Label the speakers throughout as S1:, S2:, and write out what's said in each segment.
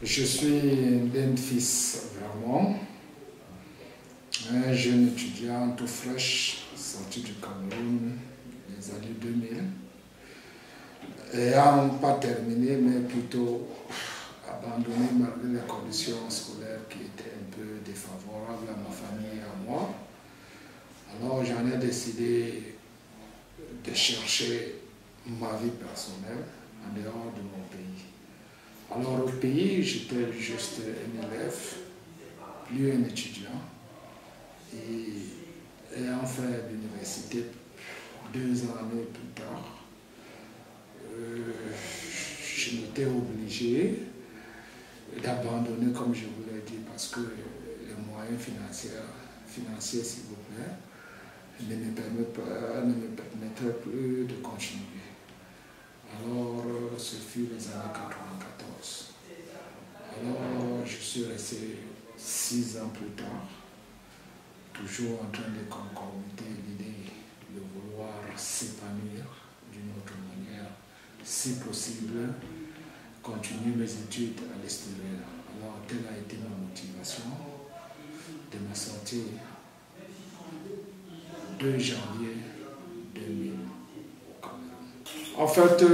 S1: Je suis Benfils Vermont, un jeune étudiant tout fraîche, sorti du Cameroun des années 2000, ayant pas terminé, mais plutôt abandonné malgré les conditions scolaires qui étaient un peu défavorables à ma famille et à moi. Alors j'en ai décidé de chercher ma vie personnelle en dehors de mon pays. Alors au pays, j'étais juste un élève, plus un étudiant. Et ayant fait l'université 2 années plus tard, je m'étais obligé d'abandonner, comme je vous l'ai dit, parce que les moyens financiers s'il vous plaît, ne me permettaient plus de continuer. Alors, ce fut les années 94. Alors, je suis resté 6 ans plus tard, toujours en train de concomiter l'idée de vouloir s'épanouir d'une autre manière, si possible, continuer mes études à l'extérieur. Alors, telle a été ma motivation de ma sortie 2 janvier 2000 au Cameroun. En fait,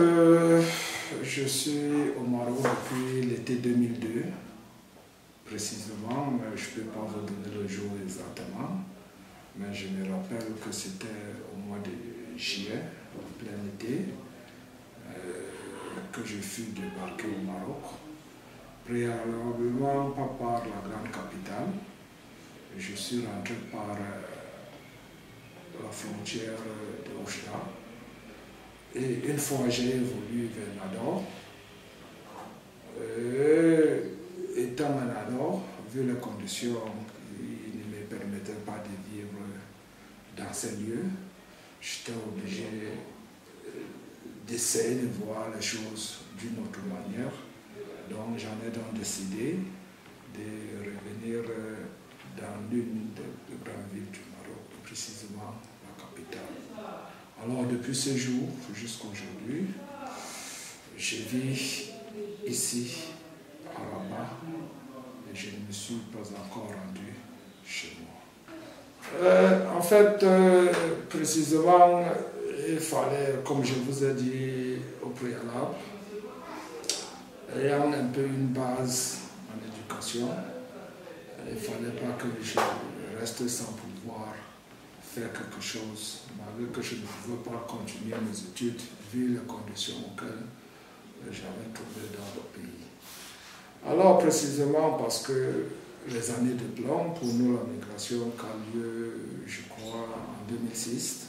S1: je suis au Maroc depuis l'été 2002, précisément, mais je ne peux pas vous donner le jour exactement, mais je me rappelle que c'était au mois de juillet, en plein été, que je fus débarqué au Maroc, préalablement pas par la grande capitale. Je suis rentré par la frontière de Oujda. Et une fois j'ai évolué vers Nador, étant à Nador, vu les conditions qui ne me permettaient pas de vivre dans ces lieux, j'étais obligé d'essayer de voir les choses d'une autre manière. Donc j'en ai donc décidé de revenir dans l'une des plus grandes villes du Maroc, précisément la capitale. Alors depuis ce jour jusqu'à aujourd'hui, je vis ici à Rabat et je ne me suis pas encore rendu chez moi. En fait, précisément, il fallait, comme je vous ai dit au préalable, ayant un peu une base en éducation, il ne fallait pas que je reste sans pouvoir faire quelque chose, malgré que je ne pouvais pas continuer mes études vu les conditions auxquelles j'avais trouvé dans le pays. Alors précisément parce que les années de plomb, pour nous la migration qui a lieu, je crois, en 2006,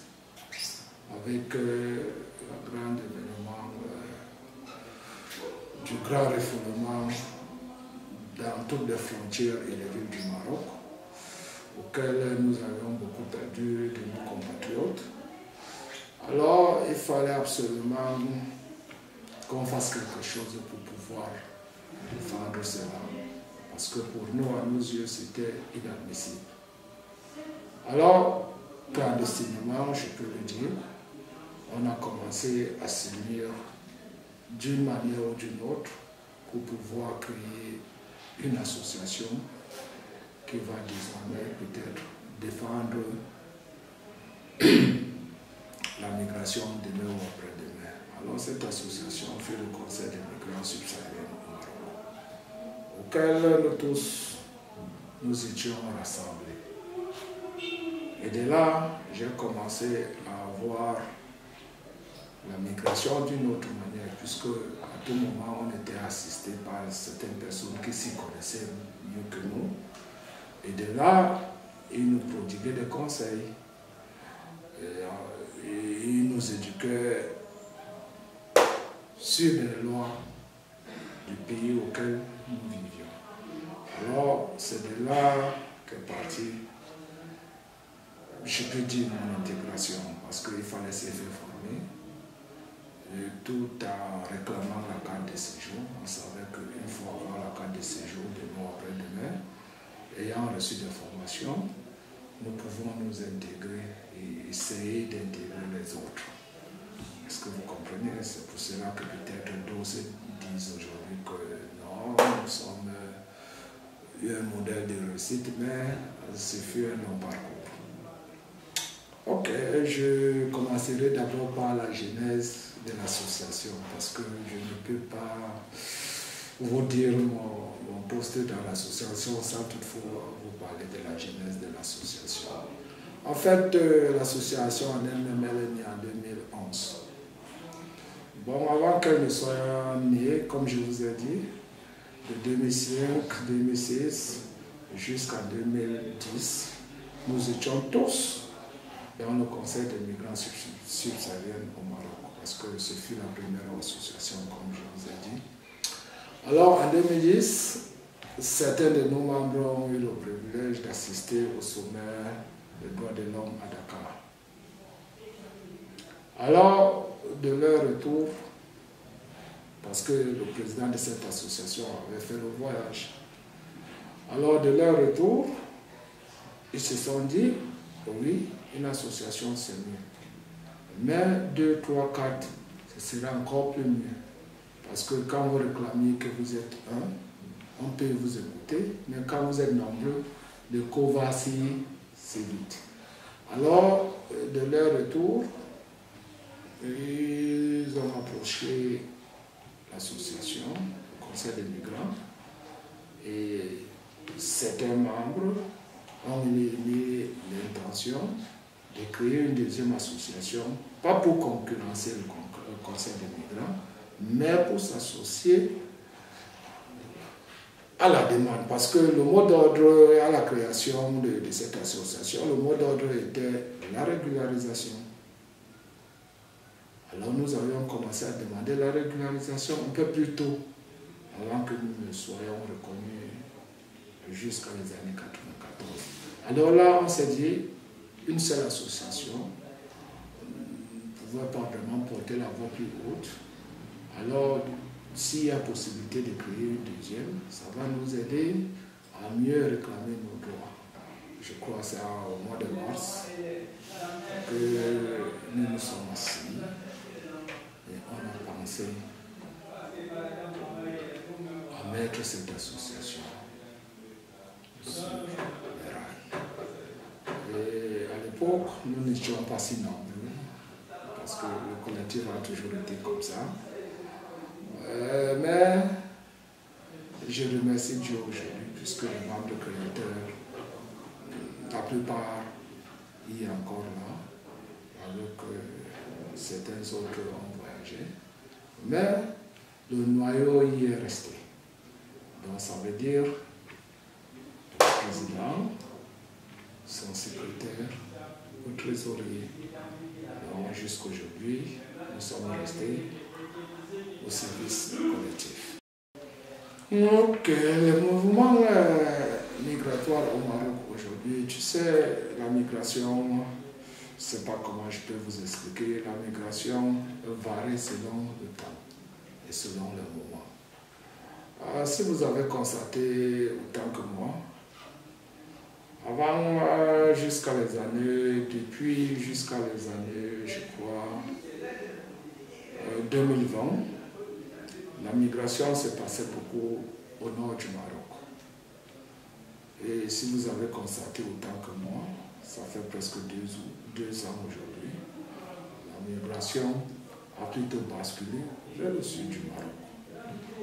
S1: avec le grand événement du grand refoulement dans toutes les frontières et les villes du Maroc, auxquelles nous avions beaucoup perdu de nos compatriotes. Alors, il fallait absolument qu'on fasse quelque chose pour pouvoir défendre cela. Parce que pour nous, à nos yeux, c'était inadmissible. Alors, clandestinement, je peux le dire, on a commencé à s'unir d'une manière ou d'une autre pour pouvoir créer une association qui va désormais peut-être défendre la migration demain ou après-demain. Alors cette association fait le Conseil des migrants subsahariens au Maroc, auquel nous tous nous étions rassemblés. Et de là, j'ai commencé à voir la migration d'une autre manière, puisque à tout moment on était assisté par certaines personnes qui s'y connaissaient mieux que nous. Et de là, ils nous prodiguaient des conseils. Et ils nous éduquaient sur les lois du pays auquel nous vivions. Alors, c'est de là qu'est partie, je peux dire, mon intégration, parce qu'il fallait se faire former. Et tout en réclamant la carte de séjour. On savait qu'il faut avoir la carte de séjour demain ou après-demain. Ayant reçu des formations, nous pouvons nous intégrer et essayer d'intégrer les autres. Est-ce que vous comprenez? C'est pour cela que peut-être d'autres disent aujourd'hui que non, nous sommes un modèle de réussite, mais ce fut un long parcours. Ok, je commencerai d'abord par la genèse de l'association, parce que je ne peux pas vous dire mon poste dans l'association sans toutefois vous parler de la genèse de l'association. En fait, l'association en elle-même, elle est née en 2011. Bon, avant qu'elle ne soit née, comme je vous ai dit, de 2005, 2006 jusqu'en 2010, nous étions tous dans le Conseil des migrants subsahariens au Maroc, parce que ce fut la première association, comme je vous ai dit. Alors, en 2010, certains de nos membres ont eu le privilège d'assister au sommet des droits de l'homme à Dakar. Alors, de leur retour, parce que le président de cette association avait fait le voyage, alors de leur retour, ils se sont dit, oui, une association c'est mieux. Mais 2, 3, 4, ce serait encore plus mieux. Parce que quand vous réclamez que vous êtes un, on peut vous écouter, mais quand vous êtes nombreux, le co-vacille, c'est vite. Alors, de leur retour, ils ont approché l'association, le Conseil des migrants, et certains membres ont émis l'intention de créer une deuxième association, pas pour concurrencer le Conseil des migrants, mais pour s'associer à la demande. Parce que le mot d'ordre à la création de cette association, le mot d'ordre était la régularisation. Alors nous avions commencé à demander la régularisation un peu plus tôt, avant que nous ne soyons reconnus jusqu'à les années 94. Alors là, on s'est dit, une seule association ne pouvait pas vraiment porter la voix plus haute. Alors, s'il y a possibilité de créer une deuxième, ça va nous aider à mieux réclamer nos droits. Je crois que c'est au mois de mars que nous nous sommes assis et on a pensé à mettre cette association sur les rails. Et à l'époque, nous n'étions pas si nombreux, parce que le collectif a toujours été comme ça. Mais je remercie Dieu aujourd'hui, puisque les membres créateurs, la plupart y est encore là, alors que certains autres ont voyagé. Mais le noyau y est resté. Donc ça veut dire le président, son secrétaire, le trésorier. Donc jusqu'aujourd'hui, nous sommes restés au service collectif. Donc, le mouvement migratoire au Maroc aujourd'hui, tu sais, la migration, je ne sais pas comment je peux vous expliquer, la migration varie selon le temps et selon le moment. Si vous avez constaté autant que moi, avant, jusqu'à les années, depuis jusqu'à les années, je crois, 2020, la migration s'est passée beaucoup au nord du Maroc. Et si vous avez constaté autant que moi, ça fait presque 2 ans aujourd'hui, la migration a plutôt basculé vers le sud du Maroc.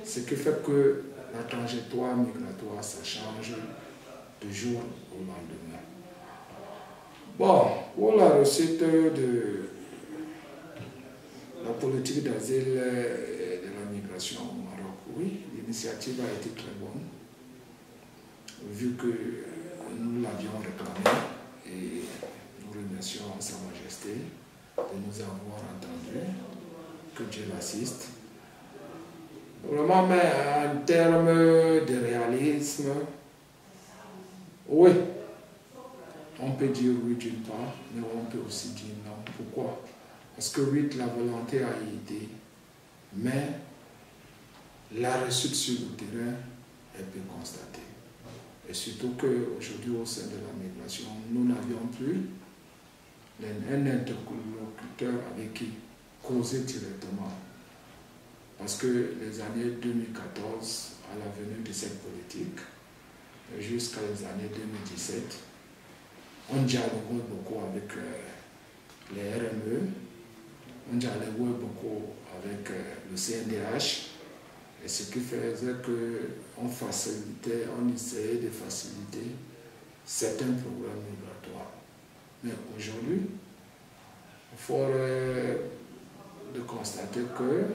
S1: Ce qui fait que la trajectoire migratoire, ça change de jour au lendemain. Bon, pour la recette de la politique d'asile et de la migration au Maroc, oui, l'initiative a été très bonne, vu que nous l'avions réclamé et nous remercions Sa Majesté de nous avoir entendus, que Dieu l'assiste. Vraiment, mais en termes de réalisme, oui, on peut dire oui d'une part, mais on peut aussi dire non. Pourquoi? Parce que oui, la volonté a été, mais la réussite sur le terrain est peu constatée. Et surtout qu'aujourd'hui, au sein de la migration, nous n'avions plus un interlocuteur avec qui causer directement. Parce que les années 2014 à la venue de cette politique jusqu'à les années 2017. On dialoguait beaucoup avec les RME, on dialoguait beaucoup avec le CNDH, et ce qui faisait qu'on facilitait, on essayait de faciliter certains programmes migratoires. Mais aujourd'hui, il faut de constater que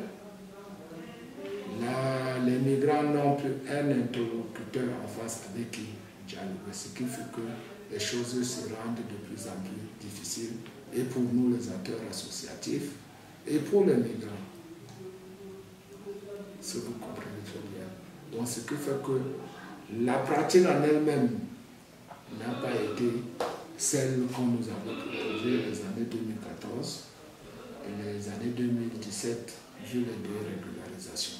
S1: les migrants n'ont plus un interlocuteur en face avec qui dialoguer, ce qui fait que les choses se rendent de plus en plus difficiles, et pour nous les acteurs associatifs, et pour les migrants. Si vous comprenez très bien. Donc ce qui fait que la pratique en elle-même n'a pas été celle qu'on nous avait proposée les années 2014 et les années 2017, vu les dérégularisations.